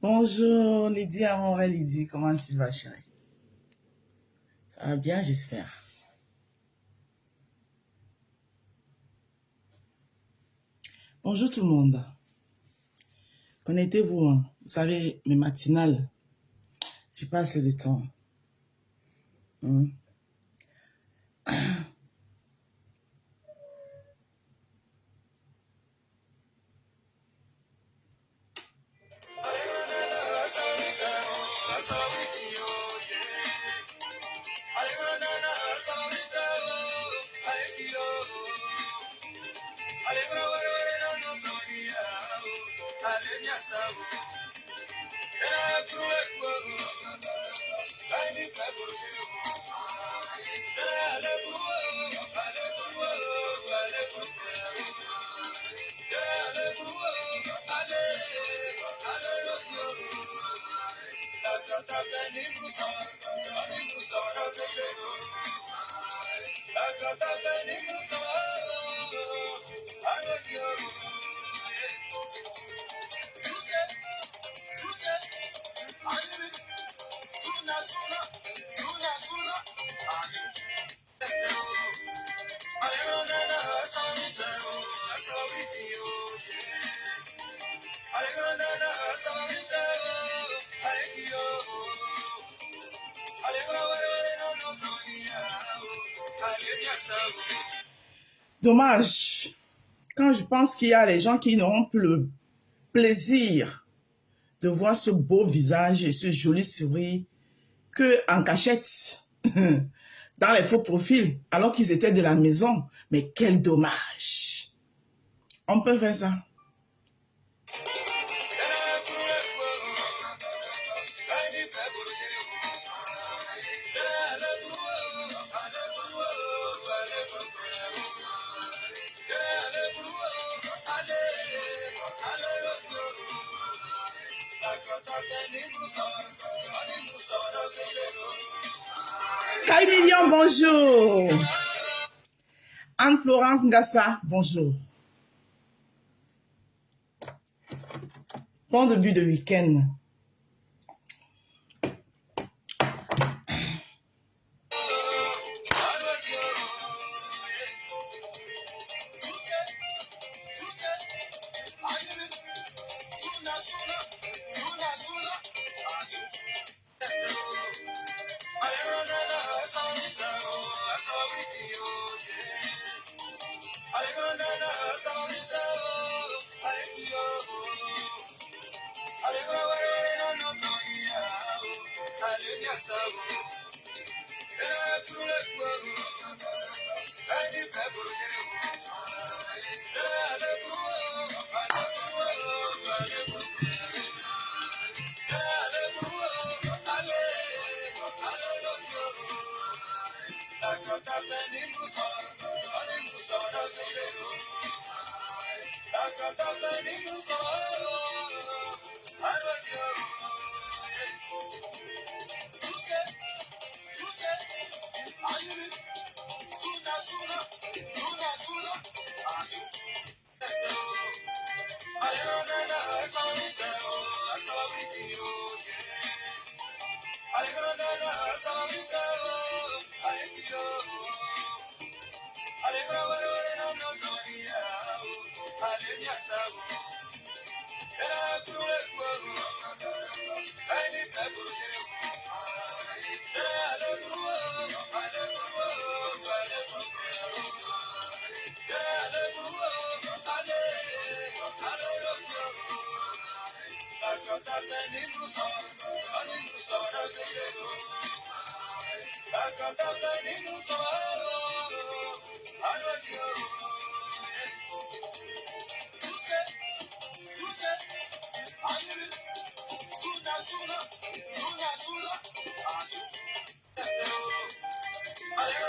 Bonjour Lydie Amoureux Lydie, comment tu vas chérie? Ça va bien j'espère. Bonjour tout le monde. Connectez-vous, hein. Vous savez, mes matinales, j'ai pas assez de temps. Dommage. Quand je pense qu'il y a les gens qui n'auront plus le plaisir de voir ce beau visage et ce joli sourire que en cachette dans les faux profils alors qu'ils étaient de la maison. Mais quel dommage. On peut faire ça. Kai Million, bonjour. Anne-Florence Ngassa, bonjour. Bon début de week-end.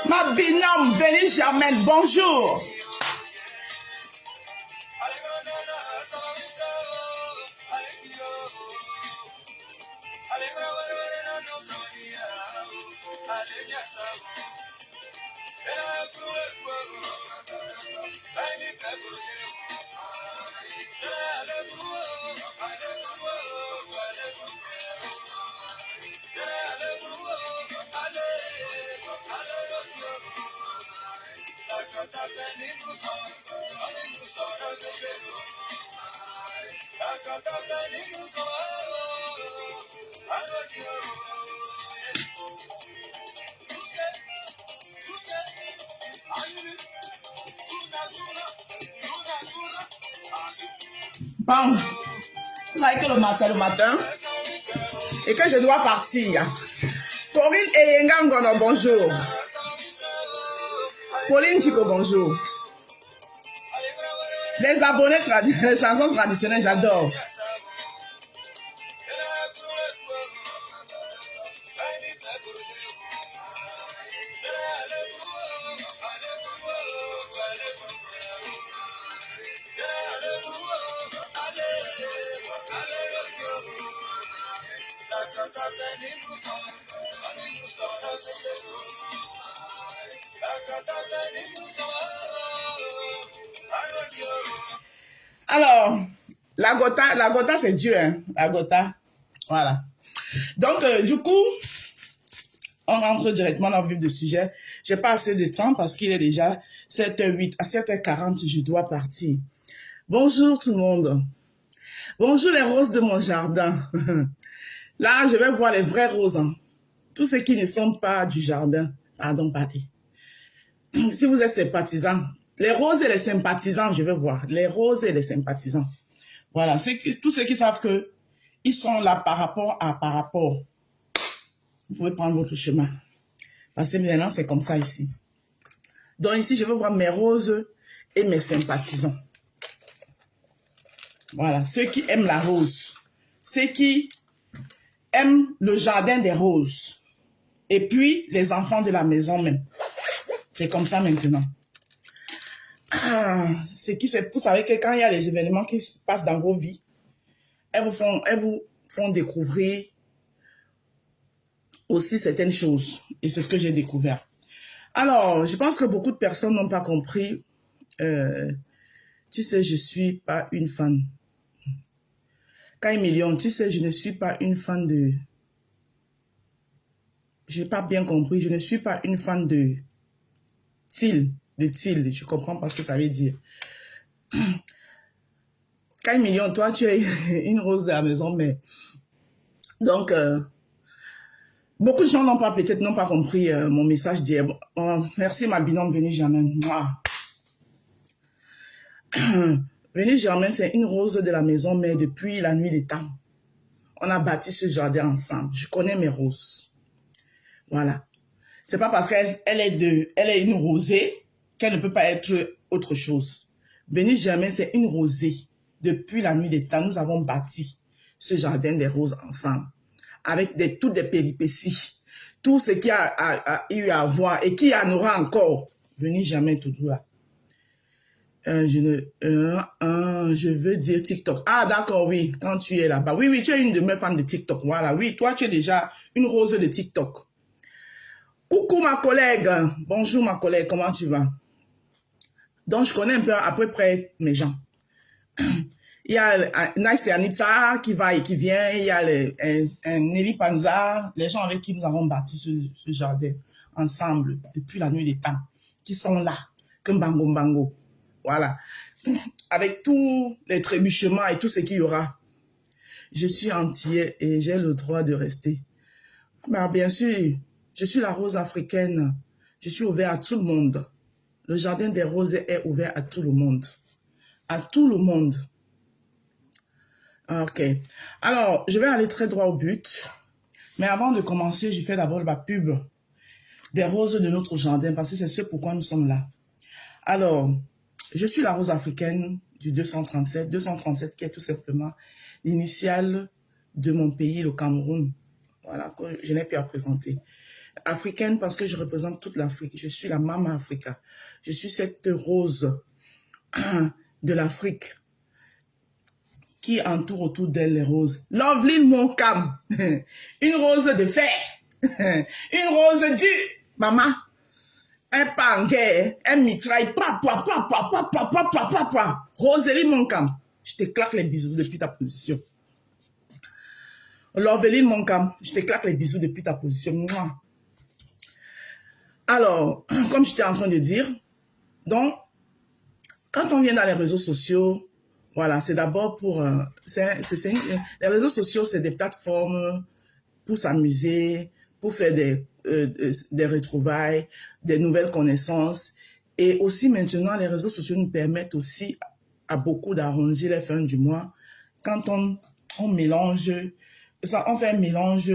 Ma binôme Béni Germaine, bonjour. Bon, vous savez que c'est le matin et que je dois partir. Corinne Eyengangono, bonjour. Pauline Chico, bonjour. Les abonnés les chansons traditionnelles, j'adore. Alors, la gota c'est Dieu, hein, la gota. Voilà. Donc, du coup, on rentre directement dans le vif du sujet. J'ai pas assez de temps parce qu'il est déjà 7h08. À 7h40, je dois partir. Bonjour tout le monde. Bonjour les roses de mon jardin. Là, je vais voir les vraies roses. Hein. Tous ceux qui ne sont pas du jardin, pardon, parti. Si vous êtes sympathisants, les roses et les sympathisants, je vais voir. Les roses et les sympathisants. Voilà, tous ceux qui savent que ils sont là par rapport. Vous pouvez prendre votre chemin. Parce que maintenant, c'est comme ça ici. Donc ici, je veux voir mes roses et mes sympathisants. Voilà, ceux qui aiment la rose. Ceux qui aiment le jardin des roses. Et puis, les enfants de la maison même. C'est comme ça maintenant. Vous savez que quand il y a les événements qui se passent dans vos vies, elles vous font découvrir aussi certaines choses. Et c'est ce que j'ai découvert. Alors, je pense que beaucoup de personnes n'ont pas compris. Tu sais, je ne suis pas une fan. Kai Million, tu sais, je ne suis pas une fan de... Je n'ai pas bien compris. Je ne suis pas une fan de... Til. Je comprends pas ce que ça veut dire. Kai Million, toi, tu es une rose de la maison, mais... Donc... beaucoup de gens peut-être n'ont pas compris mon message d'hier. Merci ma binôme Vénus Germaine. Vénus Germaine, c'est une rose de la maison, mais depuis la nuit des temps. On a bâti ce jardin ensemble. Je connais mes roses. Voilà. C'est pas parce qu'elle est une rosée qu'elle ne peut pas être autre chose. Vénus Germaine, c'est une rosée. Depuis la nuit des temps, nous avons bâti ce jardin des roses ensemble. Avec toutes des péripéties, tout ce qui a eu à voir et qui en aura encore. Venez jamais tout là. Je veux dire TikTok. Ah d'accord, oui, quand tu es là-bas. Oui, tu es une de mes fans de TikTok. Voilà, oui, toi tu es déjà une rose de TikTok. Coucou ma collègue. Bonjour ma collègue, comment tu vas? Donc je connais un peu à peu près mes gens. Il y a Nice et Anita qui va et qui vient. Il y a Nelly Panza, les gens avec qui nous avons bâti ce jardin ensemble depuis la nuit des temps, qui sont là, comme Bango. Voilà. Avec tous les trébuchements et tout ce qu'il y aura, je suis entier et j'ai le droit de rester. Mais bien sûr, je suis la rose africaine. Je suis ouvert à tout le monde. Le jardin des roses est ouvert à tout le monde. À tout le monde. Ok. Alors, je vais aller très droit au but. Mais avant de commencer, je fais d'abord la pub des roses de notre jardin parce que c'est ce pourquoi nous sommes là. Alors, je suis la rose africaine du 237. 237 qui est tout simplement l'initiale de mon pays, le Cameroun. Voilà, que je n'ai plus à présenter. Africaine parce que je représente toute l'Afrique. Je suis la Mama Africa. Je suis cette rose de l'Afrique qui entoure autour d'elle les roses. Loveline Moncam, une rose de fer, une rose dure, maman, un pas en guerre, un mitraille, Roseline Moncam, je te claque les bisous depuis ta position. Loveline Moncam, je te claque les bisous depuis ta position. Alors, comme j'étais en train de dire, donc, quand on vient dans les réseaux sociaux, Voilà, c'est d'abord pour... les réseaux sociaux, c'est des plateformes pour s'amuser, pour faire des retrouvailles, des nouvelles connaissances. Et aussi maintenant, les réseaux sociaux nous permettent aussi à beaucoup d'arranger les fins du mois. Quand on mélange, on fait un mélange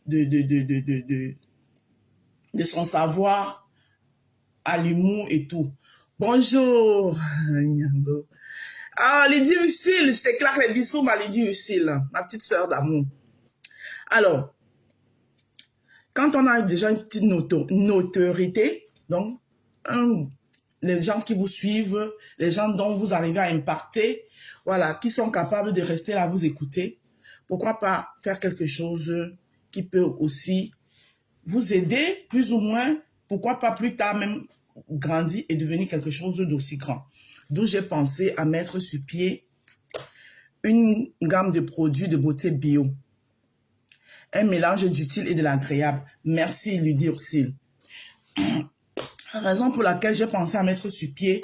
de son savoir à l'humour et tout. Bonjour, Nyango. Ah, Lydie Ursule, je t'éclate les bisous, ma Lydie Ursule, ma petite sœur d'amour. Alors, quand on a déjà une petite notoriété, donc les gens qui vous suivent, les gens dont vous arrivez à impacter, voilà, qui sont capables de rester là, vous écouter, pourquoi pas faire quelque chose qui peut aussi vous aider, plus ou moins, pourquoi pas plus tard même grandir et devenir quelque chose d'aussi grand. D'où j'ai pensé à mettre sur pied une gamme de produits de beauté bio. Un mélange d'utile et de l'agréable. Merci, Lydie Ursule. La raison pour laquelle j'ai pensé à mettre sur pied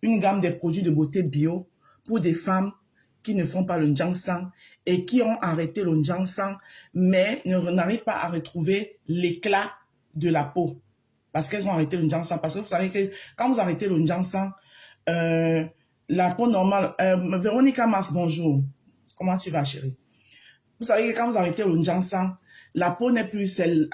une gamme de produits de beauté bio pour des femmes qui ne font pas le Njianshan et qui ont arrêté le Njianshan, mais n'arrivent pas à retrouver l'éclat de la peau. Parce qu'elles ont arrêté le Njianshan. Parce que vous savez que quand vous arrêtez le Njianshan, la peau normale... Véronica Mars, bonjour. Comment tu vas, chérie? Vous savez que quand vous arrêtez le Njianshan, la peau n'est plus celle...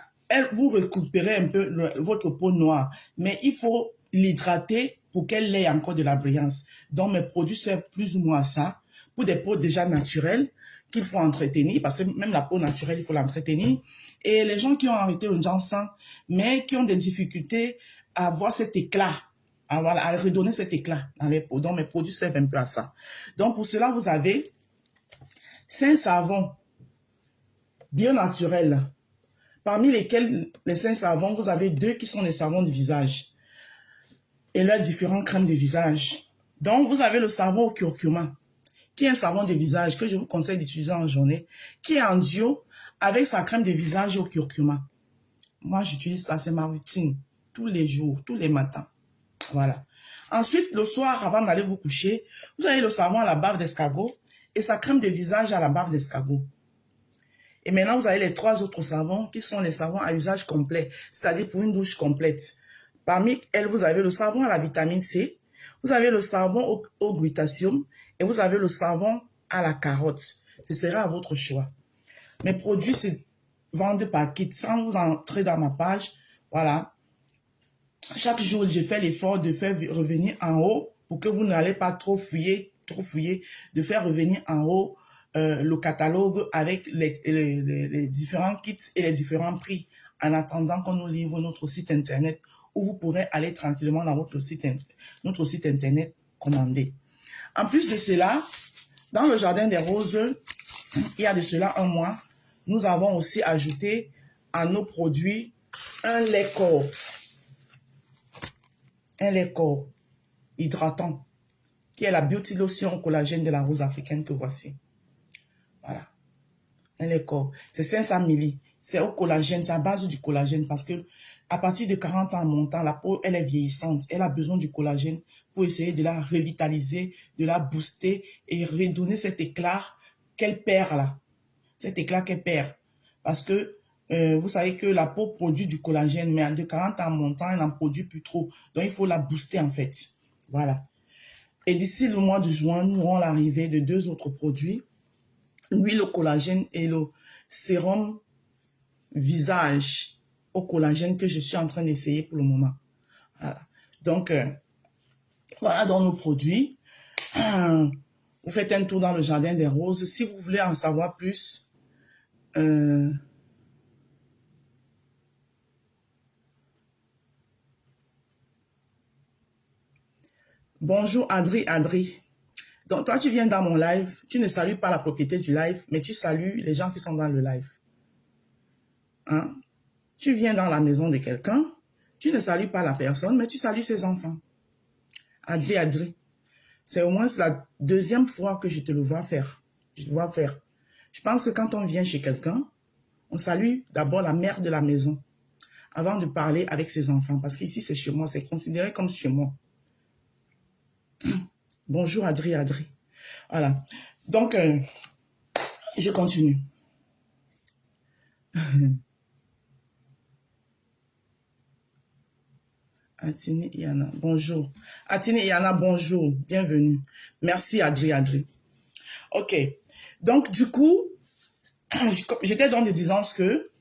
vous récupérez un peu votre peau noire, mais il faut l'hydrater pour qu'elle ait encore de la brillance. Donc, mes produits servent plus ou moins à ça, pour des peaux déjà naturelles qu'il faut entretenir, parce que même la peau naturelle, il faut l'entretenir. Et les gens qui ont arrêté le Njianshan, mais qui ont des difficultés à avoir cet éclat, à redonner cet éclat dans les peaux. Donc, mes produits servent un peu à ça. Donc, pour cela, vous avez 5 savons bien naturels. Parmi lesquels, les 5 savons, vous avez 2 qui sont des savons de visage et leurs différentes crèmes de visage. Donc, vous avez le savon au curcuma, qui est un savon de visage que je vous conseille d'utiliser en journée, qui est en duo avec sa crème de visage au curcuma. Moi, j'utilise ça, c'est ma routine, tous les jours, tous les matins. Voilà. Ensuite, le soir, avant d'aller vous coucher, vous avez le savon à la bave d'escargot et sa crème de visage à la bave d'escargot. Et maintenant, vous avez les 3 autres savons qui sont les savons à usage complet, c'est-à-dire pour une douche complète. Parmi elles, vous avez le savon à la vitamine C, vous avez le savon au glutathium et vous avez le savon à la carotte. Ce sera à votre choix. Mes produits se vendent par kit sans vous entrer dans ma page. Voilà. Chaque jour, je fais l'effort de faire revenir en haut pour que vous n'allez pas trop fouiller, de faire revenir en haut le catalogue avec les différents kits et les différents prix en attendant qu'on nous livre notre site internet où vous pourrez aller tranquillement dans notre site internet commander. En plus de cela, dans le jardin des roses, il y a de cela un mois, nous avons aussi ajouté à nos produits un lait corps. Un lait corps hydratant qui est la Beauty Lotion au collagène de la rose africaine que voici. Voilà. Un lait corps. C'est 500 ml. C'est au collagène, c'est à base du collagène parce que à partir de 40 ans en montant, la peau, elle est vieillissante. Elle a besoin du collagène pour essayer de la revitaliser, de la booster et redonner cet éclat qu'elle perd là. Cet éclat qu'elle perd. Parce que vous savez que la peau produit du collagène, mais de 40 ans en montant, elle n'en produit plus trop. Donc, il faut la booster en fait. Voilà. Et d'ici le mois de juin, nous aurons l'arrivée de 2 autres produits. L'huile au collagène et le sérum visage au collagène que je suis en train d'essayer pour le moment. Voilà. Donc, voilà dans nos produits. Vous faites un tour dans le jardin des roses. Si vous voulez en savoir plus, bonjour Adri. Donc, toi, tu viens dans mon live. Tu ne salues pas la propriété du live, mais tu salues les gens qui sont dans le live. Hein? Tu viens dans la maison de quelqu'un, tu ne salues pas la personne, mais tu salues ses enfants. Adri. C'est au moins la 2e fois que je te le vois faire. Je pense que quand on vient chez quelqu'un, on salue d'abord la mère de la maison avant de parler avec ses enfants. Parce qu'ici, c'est chez moi, c'est considéré comme chez moi. Bonjour Adri. Voilà. Donc, je continue. Atini Yana, bonjour. Atini Yana, bonjour. Bienvenue. Merci, Adri. Ok. Donc, du coup, j'étais dans le disant que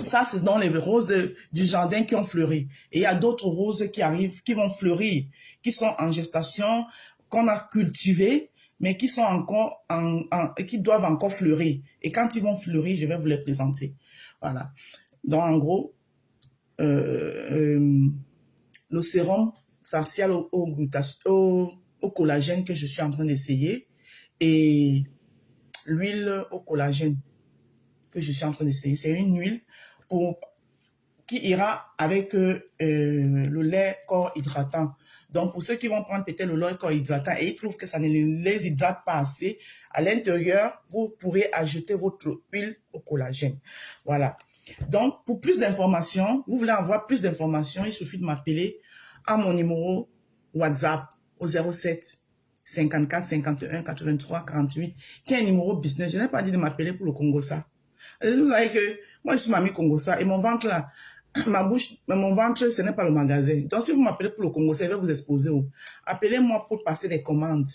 ça, c'est dans les roses du jardin qui ont fleuri. Et il y a d'autres roses qui arrivent, qui vont fleurir, qui sont en gestation, qu'on a cultivées, mais qui sont encore qui doivent encore fleurir. Et quand ils vont fleurir, je vais vous les présenter. Voilà. Donc, en gros, le sérum facial au collagène que je suis en train d'essayer et l'huile au collagène que je suis en train d'essayer. C'est une huile qui ira avec le lait corps hydratant. Donc, pour ceux qui vont prendre peut-être le lait corps hydratant et ils trouvent que ça ne les hydrate pas assez, à l'intérieur, vous pourrez ajouter votre huile au collagène. Voilà. Donc, pour plus d'informations, vous voulez avoir plus d'informations, il suffit de m'appeler à mon numéro WhatsApp au 07 54 51 83 48, qui est un numéro business. Je n'ai pas dit de m'appeler pour le Congo ça. Vous savez que moi, je suis mamie Congo ça et mon ventre là, ma bouche, mon ventre, ce n'est pas le magasin. Donc, si vous m'appelez pour le Congo ça, je vais vous exposer. Appelez-moi pour passer des commandes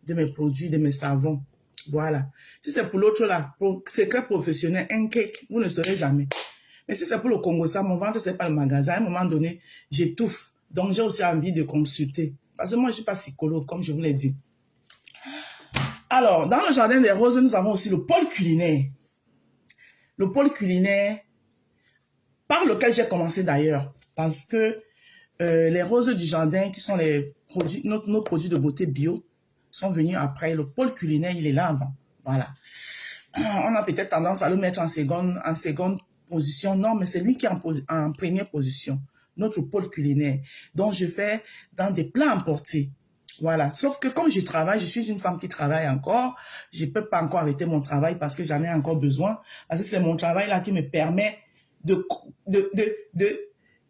de mes produits, de mes savons. Voilà. Si c'est pour l'autre là, pour secret professionnel, un cake, vous ne saurez jamais. Mais si c'est pour le Congo ça, mon ventre, c'est pas le magasin. À un moment donné, j'étouffe. Donc, j'ai aussi envie de consulter. Parce que moi, je ne suis pas psychologue, comme je vous l'ai dit. Alors, dans le jardin des roses, nous avons aussi le pôle culinaire. Le pôle culinaire, par lequel j'ai commencé d'ailleurs. Parce que les roses du jardin, qui sont les produits, nos produits de beauté bio, sont venus après. Le pôle culinaire, il est là avant. Voilà. On a peut-être tendance à le mettre en seconde position. Non, mais c'est lui qui est en première position. Notre pôle culinaire. Donc, je fais dans des plats importés. Voilà. Sauf que comme je travaille, je suis une femme qui travaille encore. Je ne peux pas encore arrêter mon travail parce que j'en ai encore besoin. Parce que c'est mon travail là qui me permet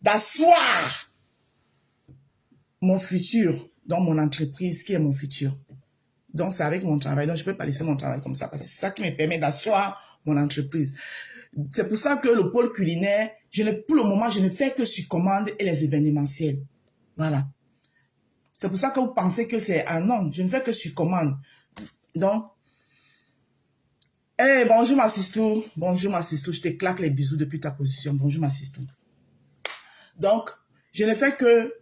d'asseoir mon futur dans mon entreprise qui est mon futur. Donc, c'est avec mon travail. Donc, je ne peux pas laisser mon travail comme ça parce que c'est ça qui me permet d'asseoir mon entreprise. C'est pour ça que le pôle culinaire, pour le moment, je ne fais que sur commande et les événementiels. Voilà. C'est pour ça que vous pensez que c'est... Ah non, je ne fais que sur commande. Donc, hey, bonjour ma sistou. Bonjour ma sistou. Je te claque les bisous depuis ta position. Bonjour ma sistou. Donc, je ne fais que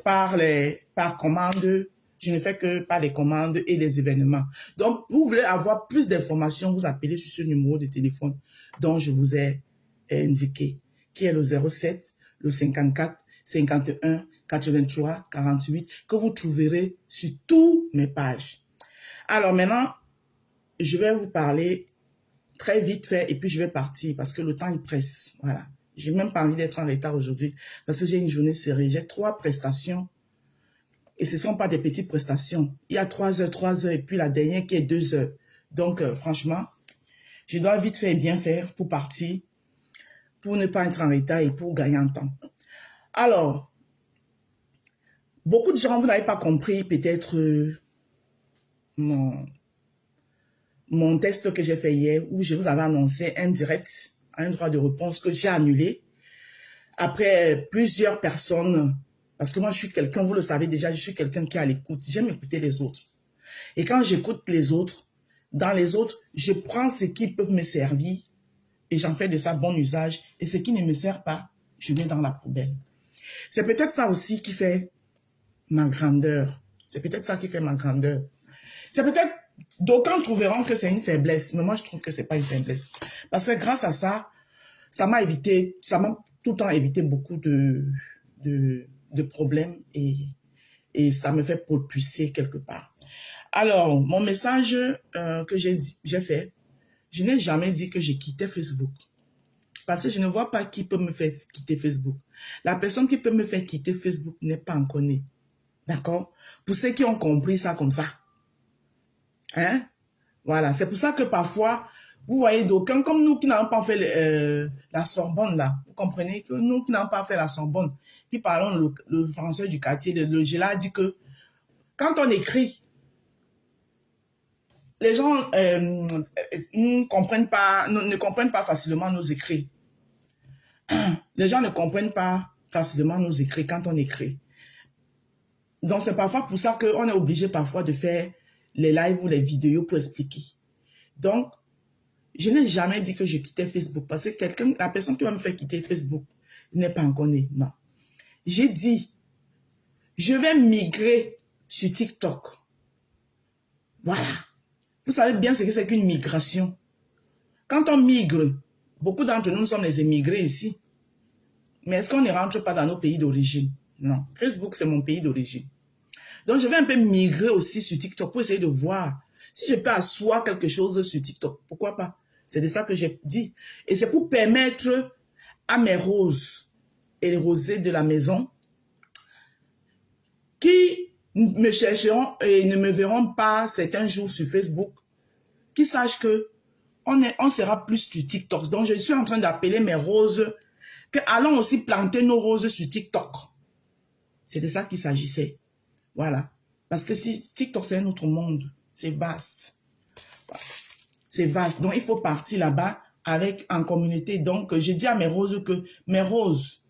par commande. Je ne fais que par les commandes et les événements. Donc, vous voulez avoir plus d'informations, vous appelez sur ce numéro de téléphone dont je vous ai indiqué, qui est le 07, le 54, 51, 83, 48, que vous trouverez sur toutes mes pages. Alors maintenant, je vais vous parler très vite fait et puis je vais partir parce que le temps il presse. Voilà. J'ai même pas envie d'être en retard aujourd'hui parce que j'ai une journée serrée. J'ai 3 prestations. Et ce ne sont pas des petites prestations. Il y a 3 heures, et puis la dernière qui est 2 heures. Donc, franchement, je dois vite faire et bien faire pour partir, pour ne pas être en retard et pour gagner en temps. Alors, beaucoup de gens, vous n'avez pas compris peut-être mon test que j'ai fait hier où je vous avais annoncé un direct, un droit de réponse que j'ai annulé. Après plusieurs personnes... Parce que moi, je suis quelqu'un, vous le savez déjà, je suis quelqu'un qui est à l'écoute. J'aime écouter les autres. Et quand j'écoute les autres, dans les autres, je prends ce qui peut me servir et j'en fais de ça bon usage. Et ce qui ne me sert pas, je mets dans la poubelle. C'est peut-être ça aussi qui fait ma grandeur. C'est peut-être ça qui fait ma grandeur. C'est peut-être, d'aucuns trouveront que c'est une faiblesse, mais moi, je trouve que c'est pas une faiblesse. Parce que grâce à ça, ça m'a tout le temps évité beaucoup de problèmes et ça me fait propulser quelque part. Alors, mon message que j'ai fait, je n'ai jamais dit que j'ai quitté Facebook. Parce que je ne vois pas qui peut me faire quitter Facebook. La personne qui peut me faire quitter Facebook n'est pas encore née. D'accord? Pour ceux qui ont compris ça comme ça. Hein? Voilà, c'est pour ça que parfois, vous voyez d'aucuns, comme nous qui n'avons pas fait la Sorbonne là, vous comprenez que nous qui n'avons pas fait la Sorbonne, qui parlons le français du quartier, le Gela dit que Quand on écrit, les gens ne comprennent pas facilement nos écrits. Les gens ne comprennent pas facilement nos écrits quand on écrit. Donc, c'est parfois pour ça qu'on est obligé parfois de faire les lives ou les vidéos pour expliquer. Donc, je n'ai jamais dit que je quittais Facebook parce que la personne qui va me faire quitter Facebook n'est pas encore née. Non. J'ai dit, je vais migrer sur TikTok. Voilà. Vous savez bien ce que c'est qu'une migration. Quand on migre, beaucoup d'entre nous sommes les émigrés ici. Mais est-ce qu'on ne rentre pas dans nos pays d'origine? Non. Facebook, c'est mon pays d'origine. Donc, je vais un peu migrer aussi sur TikTok pour essayer de voir si je peux asseoir quelque chose sur TikTok. Pourquoi pas? C'est de ça que j'ai dit. Et c'est pour permettre à mes roses et les rosés de la maison qui me chercheront et ne me verront pas certains jours sur Facebook, qui sachent que on sera plus sur TikTok. Donc, je suis en train d'appeler mes roses que allons aussi planter nos roses sur TikTok. C'est de ça qu'il s'agissait. Voilà. Parce que si TikTok, c'est un autre monde. C'est vaste. Voilà. C'est vaste. Donc, il faut partir là-bas en communauté. Donc, je dis à mes roses que mes roses,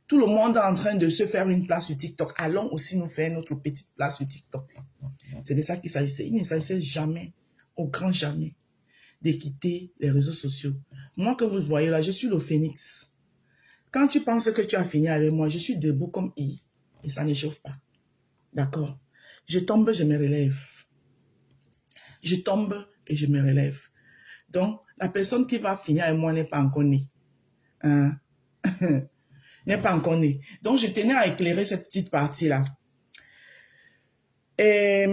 tout le monde est en train de se faire une place sur TikTok. Allons aussi nous faire notre petite place sur TikTok. C'est de ça qu'il s'agissait. Il ne s'agissait jamais, au grand jamais, de quitter les réseaux sociaux. Moi que vous voyez là, je suis le phénix. Quand tu penses que tu as fini avec moi, je suis debout comme I. Et ça ne chauffe pas. D'accord? Je tombe, je me relève. Je tombe et je me relève. Donc, la personne qui va finir avec moi n'est pas encore née. Hein? N'est pas encore née. Donc, je tenais à éclairer cette petite partie-là. Et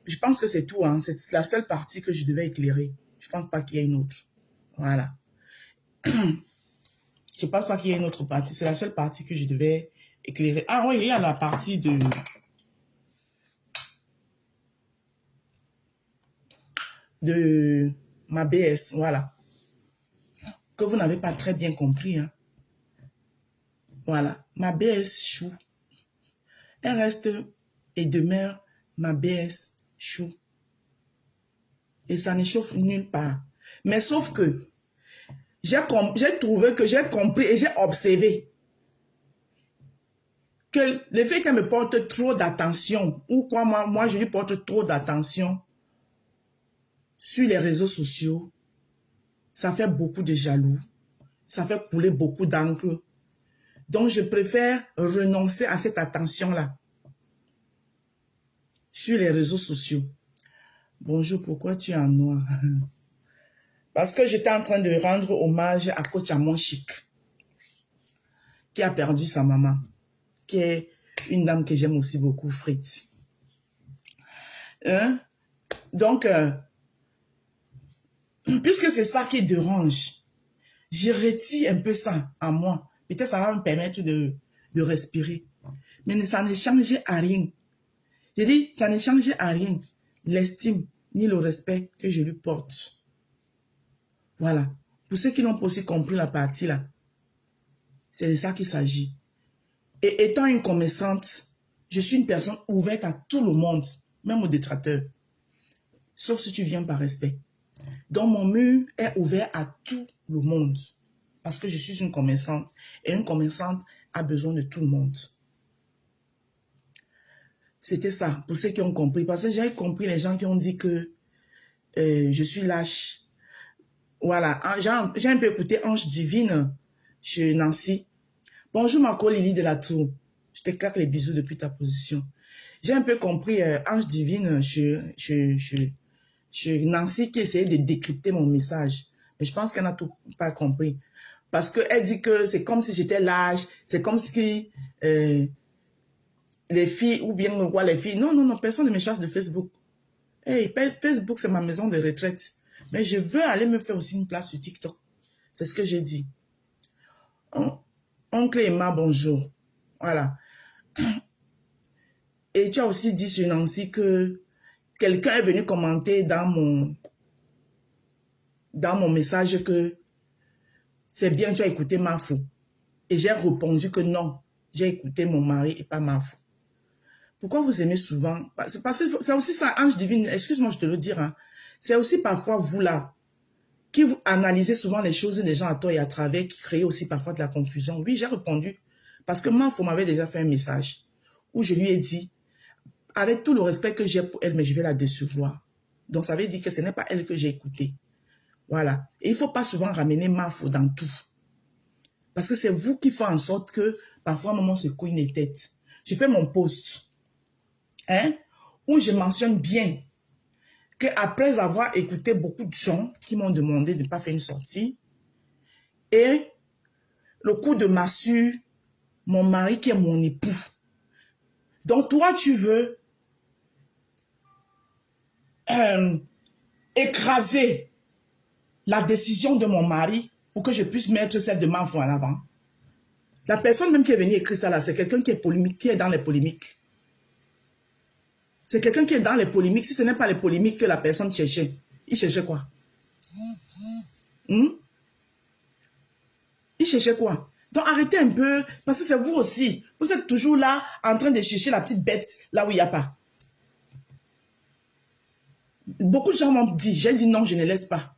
je pense que c'est tout. Hein? C'est la seule partie que je devais éclairer. Je ne pense pas qu'il y ait une autre. Voilà. Je ne pense pas qu'il y ait une autre partie. C'est la seule partie que je devais éclairer. Ah oui, il y a la partie de ma BS. Voilà. Que vous n'avez pas très bien compris. Hein? Voilà. Ma BS chou. Elle reste et demeure ma BS chou. Et ça ne chauffe nulle part. Mais sauf que j'ai trouvé que j'ai compris et j'ai observé que le fait qu'elle me porte trop d'attention, ou quoi, moi je lui porte trop d'attention sur les réseaux sociaux, ça fait beaucoup de jaloux, ça fait couler beaucoup d'encre. Donc je préfère renoncer à cette attention-là sur les réseaux sociaux. Bonjour, pourquoi tu es en noir? Parce que j'étais en train de rendre hommage à Coach Amon Chic, qui a perdu sa maman, qui est une dame que j'aime aussi beaucoup, Fritz. Hein? Donc, puisque c'est ça qui dérange, je retire un peu ça en moi. Peut-être ça va me permettre de respirer. Mais ça ne change à rien. Je dis, ça ne change à rien l'estime ni le respect que je lui porte. Voilà. Pour ceux qui n'ont pas aussi compris la partie là, c'est de ça qu'il s'agit. Et étant une commerçante, je suis une personne ouverte à tout le monde, même aux détracteurs. Sauf si tu viens par respect. Donc mon mur est ouvert à tout le monde. Parce que je suis une commerçante. Et une commerçante a besoin de tout le monde. C'était ça, pour ceux qui ont compris. Parce que j'ai compris les gens qui ont dit que je suis lâche. Voilà, j'ai un peu écouté Ange Divine chez Nancy. Bonjour ma Lily de la Tour. Je te claque les bisous depuis ta position. J'ai un peu compris Ange Divine chez Nancy qui essayait de décrypter mon message. Mais je pense qu'elle n'a tout pas compris. Parce qu'elle dit que c'est comme si j'étais lâche, c'est comme si les filles, ou bien moi les filles. Non, non, non, personne ne me chasse de Facebook. Hey, Facebook, c'est ma maison de retraite. Mais je veux aller me faire aussi une place sur TikTok. C'est ce que j'ai dit. Oncle Emma, bonjour. Voilà. Et tu as aussi dit sur Nancy que quelqu'un est venu commenter dans mon message que c'est bien, tu as écouté Mafou. Et j'ai répondu que non, j'ai écouté mon mari et pas Mafou. Pourquoi vous aimez souvent? C'est parce que c'est aussi ça, ange divine, excuse-moi, je te le dire. Hein. C'est aussi parfois vous là, qui vous analysez souvent les choses des gens à tort et à travers, qui créez aussi parfois de la confusion. Oui, j'ai répondu. Parce que Mafo m'avait déjà fait un message où je lui ai dit, avec tout le respect que j'ai pour elle, mais je vais la décevoir. Donc ça veut dire que ce n'est pas elle que j'ai écoutée. Voilà. Et il ne faut pas souvent ramener Mafo dans tout. Parce que c'est vous qui faites en sorte que parfois, maman se couille les têtes. Je fais mon post, hein, où je mentionne bien qu'après avoir écouté beaucoup de gens qui m'ont demandé de ne pas faire une sortie, et le coup de massue, mon mari qui est mon époux. Donc toi, tu veux écraser la décision de mon mari pour que je puisse mettre celle de Mafo en avant. La personne même qui est venue écrire ça là, c'est quelqu'un qui est polémique, qui est dans les polémiques. C'est quelqu'un qui est dans les polémiques. Si ce n'est pas les polémiques que la personne cherchait, il cherchait quoi? Il cherchait quoi? Donc arrêtez un peu, parce que c'est vous aussi. Vous êtes toujours là, en train de chercher la petite bête, là où il n'y a pas. Beaucoup de gens m'ont dit, j'ai dit non, je ne laisse pas.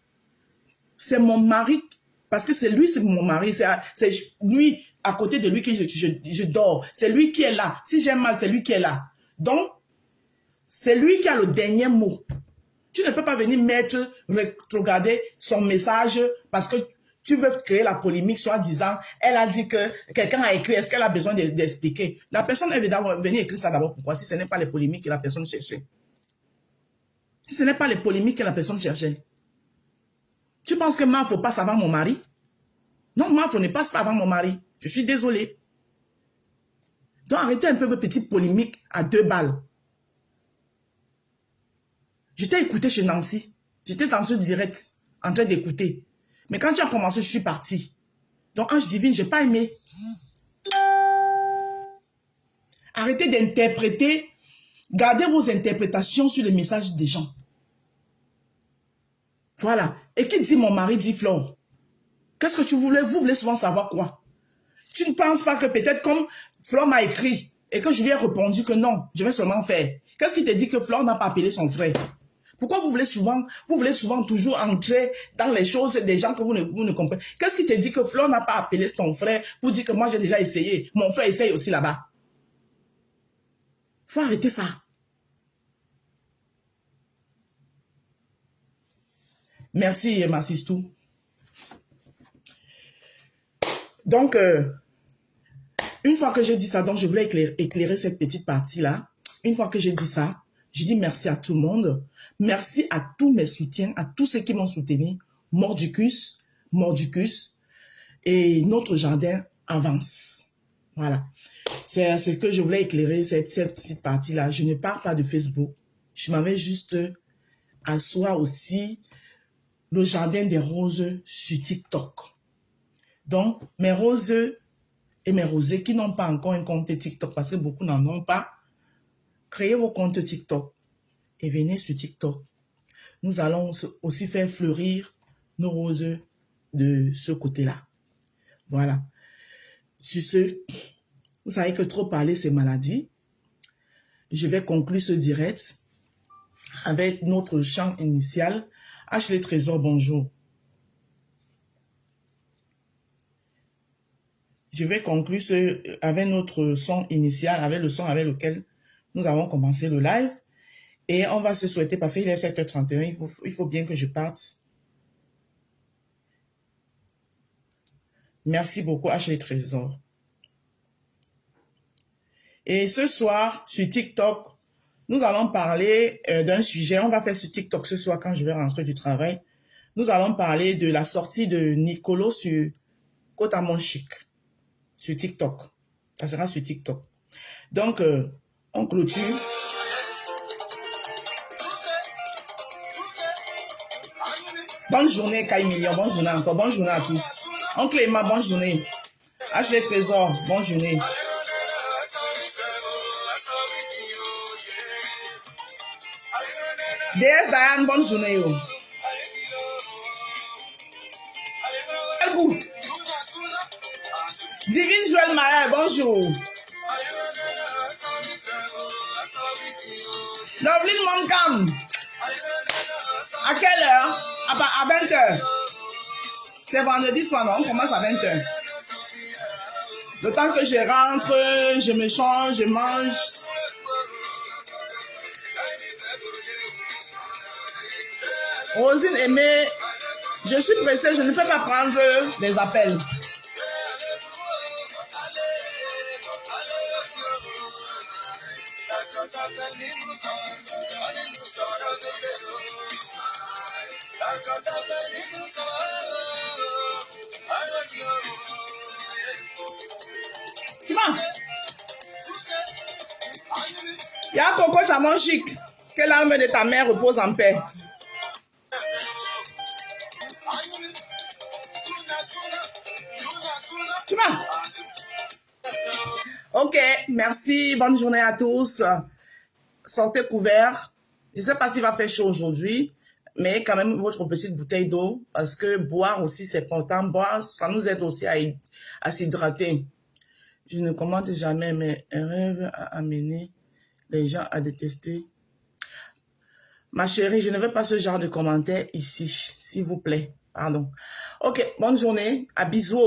C'est mon mari, parce que c'est lui, c'est mon mari, c'est lui, à côté de lui que je dors. C'est lui qui est là. Si j'ai mal, c'est lui qui est là. Donc, c'est lui qui a le dernier mot. Tu ne peux pas venir regarder son message parce que tu veux créer la polémique, soit disant, elle a dit que quelqu'un a écrit, est-ce qu'elle a besoin d'expliquer? La personne, elle va venir écrire ça d'abord. Pourquoi? Si ce n'est pas les polémiques que la personne cherchait. Si ce n'est pas les polémiques que la personne cherchait. Tu penses que Mafo passe avant mon mari? Non, Mafo ne passe pas avant mon mari. Je suis désolée. Donc arrêtez un peu vos petites polémiques à 2 balles. J'étais écouté chez Nancy. J'étais dans ce direct, en train d'écouter. Mais quand tu as commencé, je suis partie. Donc, ange divine, je n'ai pas aimé. Arrêtez d'interpréter. Gardez vos interprétations sur les messages des gens. Voilà. Et qui dit mon mari dit Flore? Qu'est-ce que tu voulais? Vous voulez souvent savoir quoi? Tu ne penses pas que peut-être comme Flore m'a écrit et que je lui ai répondu que non, je vais seulement faire. Qu'est-ce qui te dit que Flore n'a pas appelé son frère? Pourquoi vous voulez souvent toujours entrer dans les choses des gens que vous ne comprenez? Qu'est-ce qui te dit que Flore n'a pas appelé ton frère pour dire que moi j'ai déjà essayé? Mon frère essaye aussi là-bas. Faut arrêter ça. Merci, Massistou. Donc, une fois que j'ai dit ça, donc je voulais éclairer cette petite partie-là. Une fois que j'ai dit ça, je dis merci à tout le monde. Merci à tous mes soutiens, à tous ceux qui m'ont soutenu. Mordicus, et notre jardin avance. Voilà. C'est ce que je voulais éclairer, cette petite partie-là. Je ne parle pas de Facebook. Je m'avais juste asseoir aussi le jardin des roses sur TikTok. Donc, mes roses et mes rosés qui n'ont pas encore un compte TikTok, parce que beaucoup n'en ont pas, créez vos comptes TikTok et venez sur TikTok. Nous allons aussi faire fleurir nos roses de ce côté-là. Voilà. Sur ce, vous savez que trop parler, c'est maladie. Je vais conclure ce direct avec notre chant initial. Ashley Trésor, bonjour. Je vais conclure avec notre son initial, avec le son avec lequel nous avons commencé le live. Et on va se souhaiter, parce qu'il est 7h31, il faut bien que je parte. Merci beaucoup, Ashley Trésor. Et ce soir, sur TikTok, nous allons parler d'un sujet. On va faire sur TikTok ce soir quand je vais rentrer du travail. Nous allons parler de la sortie de Nicolo sur Côte à Montchic, sur TikTok. Ça sera sur TikTok. Donc, on clôture. Bonne journée, Kai Million. Bonne journée encore. Bonne journée à tous. Oncle Emma, bonne journée. Ashley Trésor, bonne journée. DS Diane, bonne journée. Quel goût? Divine Joël Maher, bonjour. Lovely Mom Cam. À quelle heure? À 20h. C'est vendredi soir, non? On commence à 20h. Le temps que je rentre, je me change, je mange. Rosine Aimée, je suis pressée, je ne peux pas prendre les appels. Tu vois? Il y a Coco Chamon Chic. Que l'âme de ta mère repose en paix. Tu vois? Ok, merci. Bonne journée à tous. Sortez couverts. Je ne sais pas s'il va faire chaud aujourd'hui, mais quand même votre petite bouteille d'eau, parce que boire aussi c'est important. Boire, ça nous aide aussi à s'hydrater. Je ne commente jamais, mais un rêve a amené les gens à détester. Ma chérie, je ne veux pas ce genre de commentaires ici, s'il vous plaît. Pardon. Ok, bonne journée. À bisous.